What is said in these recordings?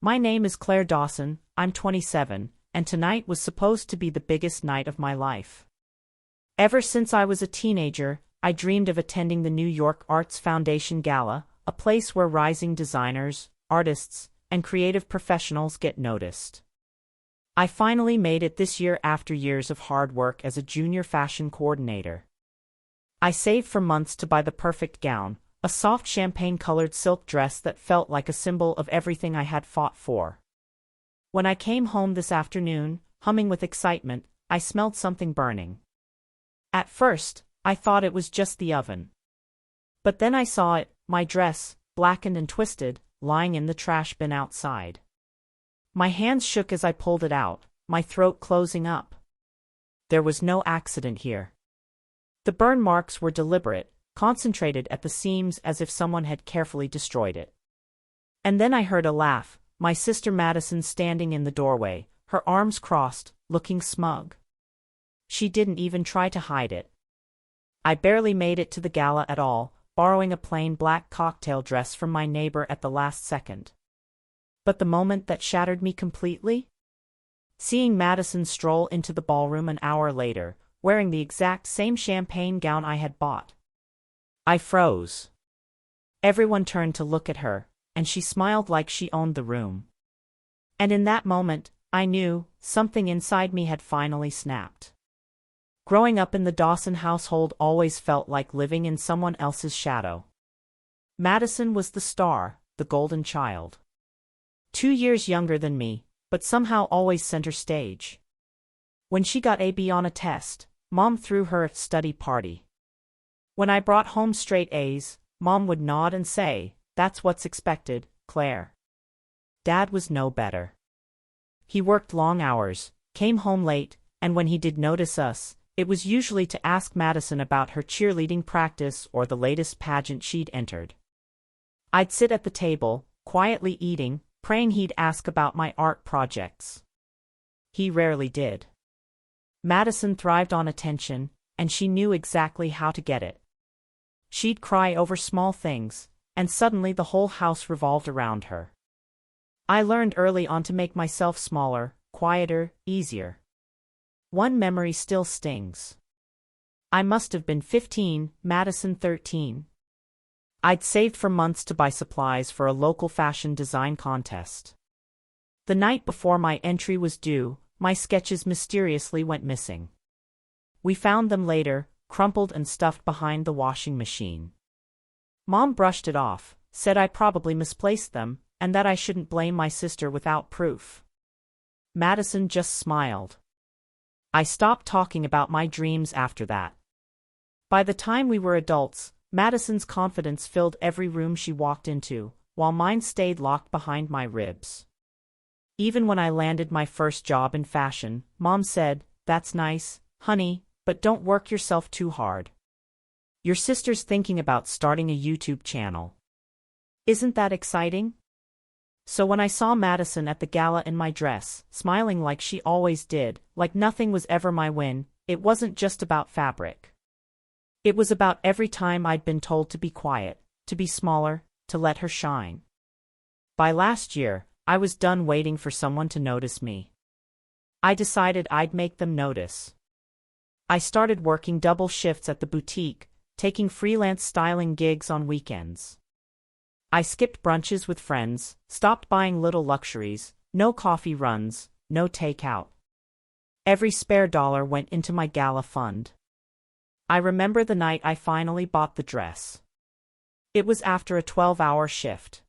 My name is Claire Dawson, I'm 27, and tonight was supposed to be the biggest night of my life. Ever since I was a teenager, I dreamed of attending the New York Arts Foundation Gala, a place where rising designers, artists, and creative professionals get noticed. I finally made it this year after years of hard work as a junior fashion coordinator. I saved for months to buy the perfect gown, a soft champagne-colored silk dress that felt like a symbol of everything I had fought for. When I came home this afternoon, humming with excitement, I smelled something burning. At first, I thought it was just the oven. But then I saw it, my dress, blackened and twisted, lying in the trash bin outside. My hands shook as I pulled it out, my throat closing up. There was no accident here. The burn marks were deliberate, concentrated at the seams as if someone had carefully destroyed it. And then I heard a laugh, my sister Madison standing in the doorway, her arms crossed, looking smug. She didn't even try to hide it. I barely made it to the gala at all, borrowing a plain black cocktail dress from my neighbor at the last second. But the moment that shattered me completely? Seeing Madison stroll into the ballroom an hour later, wearing the exact same champagne gown I had bought. I froze. Everyone turned to look at her, and she smiled like she owned the room. And in that moment, I knew, something inside me had finally snapped. Growing up in the Dawson household always felt like living in someone else's shadow. Madison was the star, the golden child. 2 years younger than me, but somehow always center stage. When she got a B on a test, Mom threw her a study party. When I brought home straight A's, Mom would nod and say, "That's what's expected, Claire." Dad was no better. He worked long hours, came home late, and when he did notice us, it was usually to ask Madison about her cheerleading practice or the latest pageant she'd entered. I'd sit at the table, quietly eating, praying he'd ask about my art projects. He rarely did. Madison thrived on attention, and she knew exactly how to get it. She'd cry over small things, and suddenly the whole house revolved around her. I learned early on to make myself smaller, quieter, easier. One memory still stings. I must have been 15, Madison 13. I'd saved for months to buy supplies for a local fashion design contest. The night before my entry was due, my sketches mysteriously went missing. We found them later, crumpled and stuffed behind the washing machine. Mom brushed it off, said I probably misplaced them, and that I shouldn't blame my sister without proof. Madison just smiled. I stopped talking about my dreams after that. By the time we were adults, Madison's confidence filled every room she walked into, while mine stayed locked behind my ribs. Even when I landed my first job in fashion, Mom said, "That's nice, honey, but don't work yourself too hard. Your sister's thinking about starting a YouTube channel. Isn't that exciting?" So when I saw Madison at the gala in my dress, smiling like she always did, like nothing was ever my win, it wasn't just about fabric. It was about every time I'd been told to be quiet, to be smaller, to let her shine. By last year, I was done waiting for someone to notice me. I decided I'd make them notice. I started working double shifts at the boutique, taking freelance styling gigs on weekends. I skipped brunches with friends, stopped buying little luxuries, no coffee runs, no takeout. Every spare dollar went into my gala fund. I remember the night I finally bought the dress. It was after a 12-hour shift.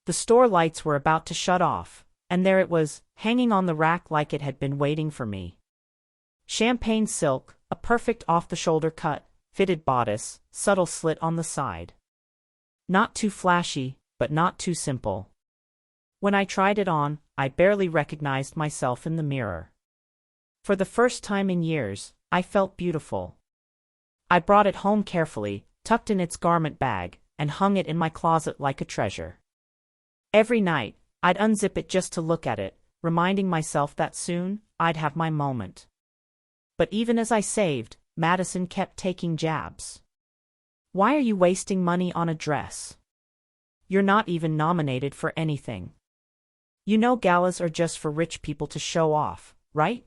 The store lights were about to shut off, and there it was, hanging on the rack like it had been waiting for me. Champagne silk, a perfect off-the-shoulder cut, fitted bodice, subtle slit on the side. Not too flashy, but not too simple. When I tried it on, I barely recognized myself in the mirror. For the first time in years, I felt beautiful. I brought it home carefully, tucked in its garment bag, and hung it in my closet like a treasure. Every night, I'd unzip it just to look at it, reminding myself that soon, I'd have my moment. But even as I saved, Madison kept taking jabs. "Why are you wasting money on a dress? You're not even nominated for anything. You know galas are just for rich people to show off, right?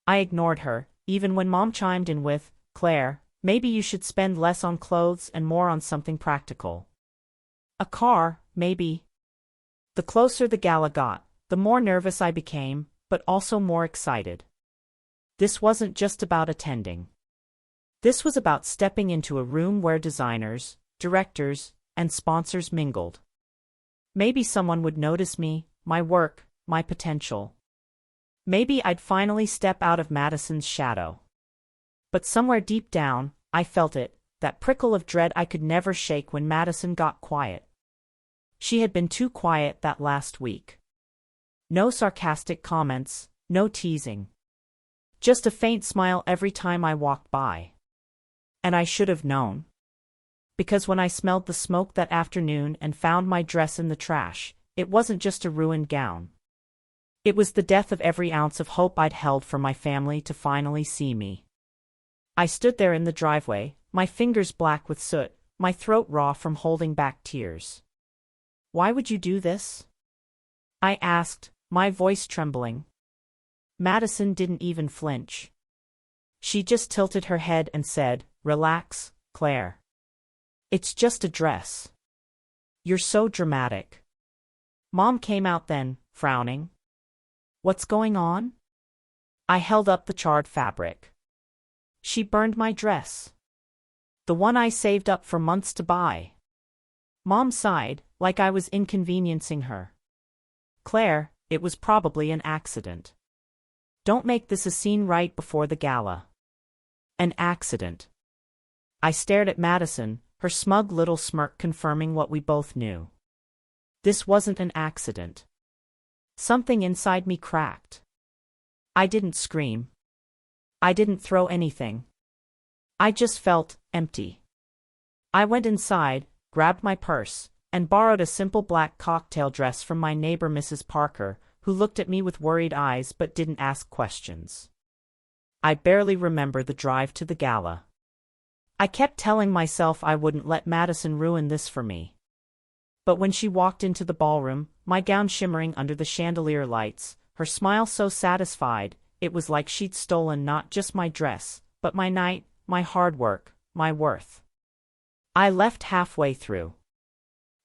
I ignored her, even when Mom chimed in with, Claire, maybe you should spend less on clothes and more on something practical. A car, maybe. The closer the gala got, the more nervous I became, but also more excited. This wasn't just about attending. This was about stepping into a room where designers, directors, and sponsors mingled. Maybe someone would notice me, my work, my potential. Maybe I'd finally step out of Madison's shadow. But somewhere deep down, I felt it, that prickle of dread I could never shake when Madison got quiet. She had been too quiet that last week. No sarcastic comments, no teasing. Just a faint smile every time I walked by. And I should have known. Because when I smelled the smoke that afternoon and found my dress in the trash, it wasn't just a ruined gown. It was the death of every ounce of hope I'd held for my family to finally see me. I stood there in the driveway, my fingers black with soot, my throat raw from holding back tears. Why would you do this? I asked, my voice trembling. Madison didn't even flinch. She just tilted her head and said, Relax, Claire. It's just a dress. You're so dramatic. Mom came out then, frowning. What's going on? I held up the charred fabric. She burned my dress. The one I saved up for months to buy. Mom sighed, like I was inconveniencing her. Claire, it was probably an accident. Don't make this a scene right before the gala. An accident. I stared at Madison, her smug little smirk confirming what we both knew. This wasn't an accident. Something inside me cracked. I didn't scream. I didn't throw anything. I just felt empty. I went inside, grabbed my purse, and borrowed a simple black cocktail dress from my neighbor Mrs. Parker, who looked at me with worried eyes but didn't ask questions. I barely remember the drive to the gala. I kept telling myself I wouldn't let Madison ruin this for me. But when she walked into the ballroom, my gown shimmering under the chandelier lights, her smile so satisfied, it was like she'd stolen not just my dress, but my night, my hard work, my worth. I left halfway through.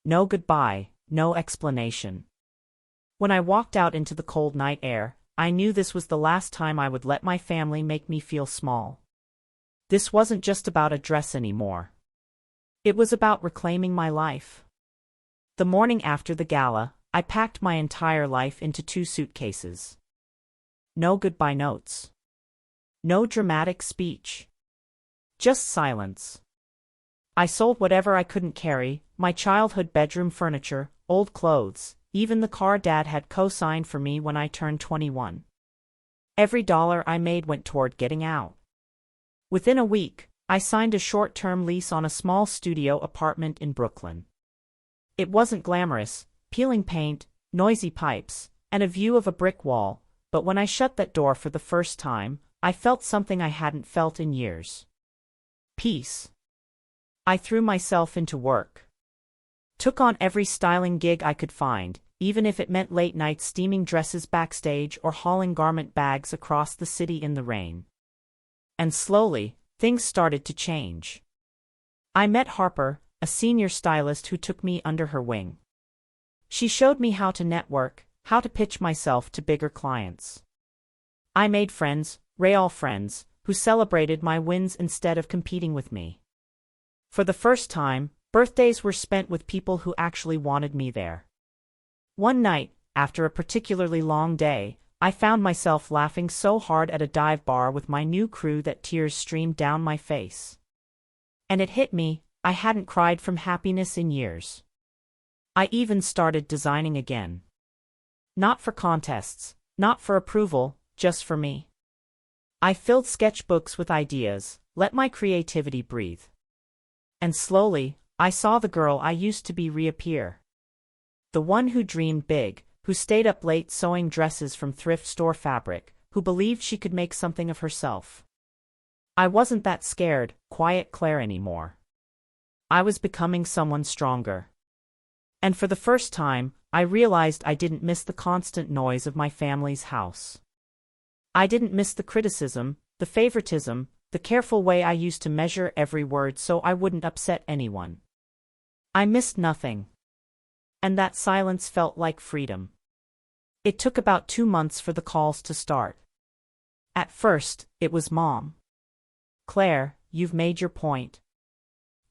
No goodbye, no explanation. When I walked out into the cold night air, I knew this was the last time I would let my family make me feel small. This wasn't just about a dress anymore. It was about reclaiming my life. The morning after the gala, I packed my entire life into 2 suitcases. No goodbye notes. No dramatic speech. Just silence. I sold whatever I couldn't carry, my childhood bedroom furniture, old clothes, even the car Dad had co-signed for me when I turned 21. Every dollar I made went toward getting out. Within a week, I signed a short-term lease on a small studio apartment in Brooklyn. It wasn't glamorous, peeling paint, noisy pipes, and a view of a brick wall, but when I shut that door for the first time, I felt something I hadn't felt in years. Peace. I threw myself into work. Took on every styling gig I could find, even if it meant late nights steaming dresses backstage or hauling garment bags across the city in the rain. And slowly, things started to change. I met Harper, a senior stylist who took me under her wing. She showed me how to network, how to pitch myself to bigger clients. I made friends, real friends, who celebrated my wins instead of competing with me. For the first time, birthdays were spent with people who actually wanted me there. One night, after a particularly long day, I found myself laughing so hard at a dive bar with my new crew that tears streamed down my face. And it hit me, I hadn't cried from happiness in years. I even started designing again. Not for contests, not for approval, just for me. I filled sketchbooks with ideas, let my creativity breathe. And slowly, I saw the girl I used to be reappear. The one who dreamed big, who stayed up late sewing dresses from thrift store fabric, who believed she could make something of herself. I wasn't that scared, quiet Claire anymore. I was becoming someone stronger. And for the first time, I realized I didn't miss the constant noise of my family's house. I didn't miss the criticism, the favoritism, the careful way I used to measure every word so I wouldn't upset anyone. I missed nothing. And that silence felt like freedom. It took about 2 months for the calls to start. At first, it was Mom. Claire, you've made your point.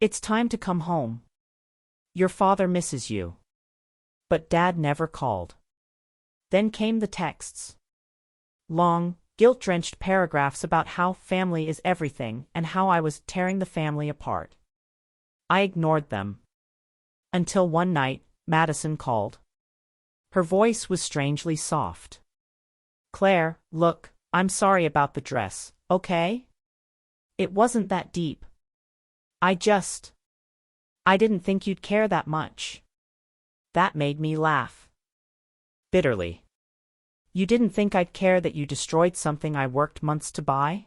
It's time to come home. Your father misses you. But Dad never called. Then came the texts. Long, guilt-drenched paragraphs about how family is everything and how I was tearing the family apart. I ignored them. Until one night, Madison called. Her voice was strangely soft. Claire, look, I'm sorry about the dress, okay? It wasn't that deep. I didn't think you'd care that much. That made me laugh. Bitterly. You didn't think I'd care that you destroyed something I worked months to buy?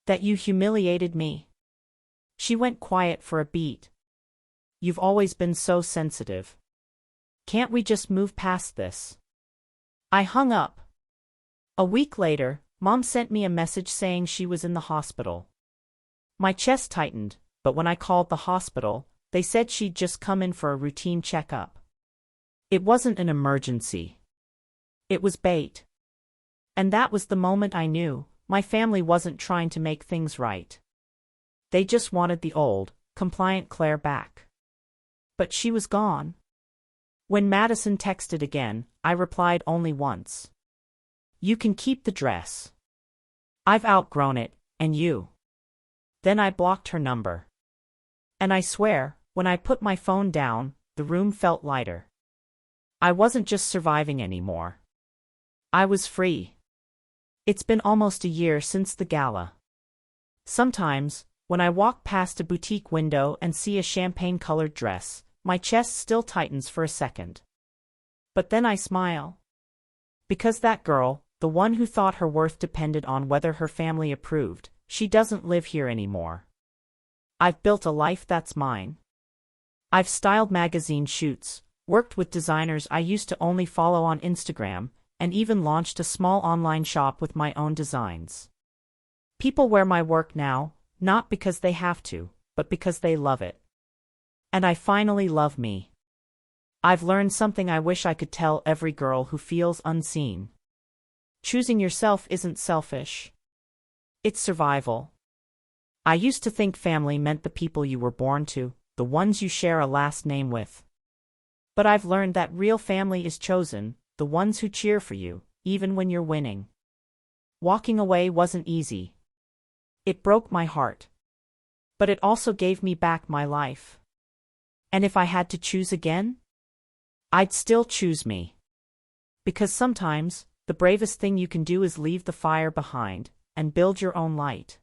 That you humiliated me? She went quiet for a beat. You've always been so sensitive. Can't we just move past this? I hung up. A week later, Mom sent me a message saying she was in the hospital. My chest tightened, but when I called the hospital, they said she'd just come in for a routine checkup. It wasn't an emergency. It was bait. And that was the moment I knew my family wasn't trying to make things right. They just wanted the old, compliant Claire back. But she was gone. When Madison texted again, I replied only once. You can keep the dress. I've outgrown it, and you. Then I blocked her number. And I swear, when I put my phone down, the room felt lighter. I wasn't just surviving anymore. I was free. It's been almost a year since the gala. Sometimes, when I walk past a boutique window and see a champagne-colored dress, my chest still tightens for a second. But then I smile. Because that girl, the one who thought her worth depended on whether her family approved, she doesn't live here anymore. I've built a life that's mine. I've styled magazine shoots, worked with designers I used to only follow on Instagram, and even launched a small online shop with my own designs. People wear my work now, not because they have to, but because they love it. And I finally love me. I've learned something I wish I could tell every girl who feels unseen. Choosing yourself isn't selfish. It's survival. I used to think family meant the people you were born to, the ones you share a last name with. But I've learned that real family is chosen, the ones who cheer for you, even when you're winning. Walking away wasn't easy. It broke my heart. But it also gave me back my life. And if I had to choose again, I'd still choose me. Because sometimes, the bravest thing you can do is leave the fire behind and build your own light.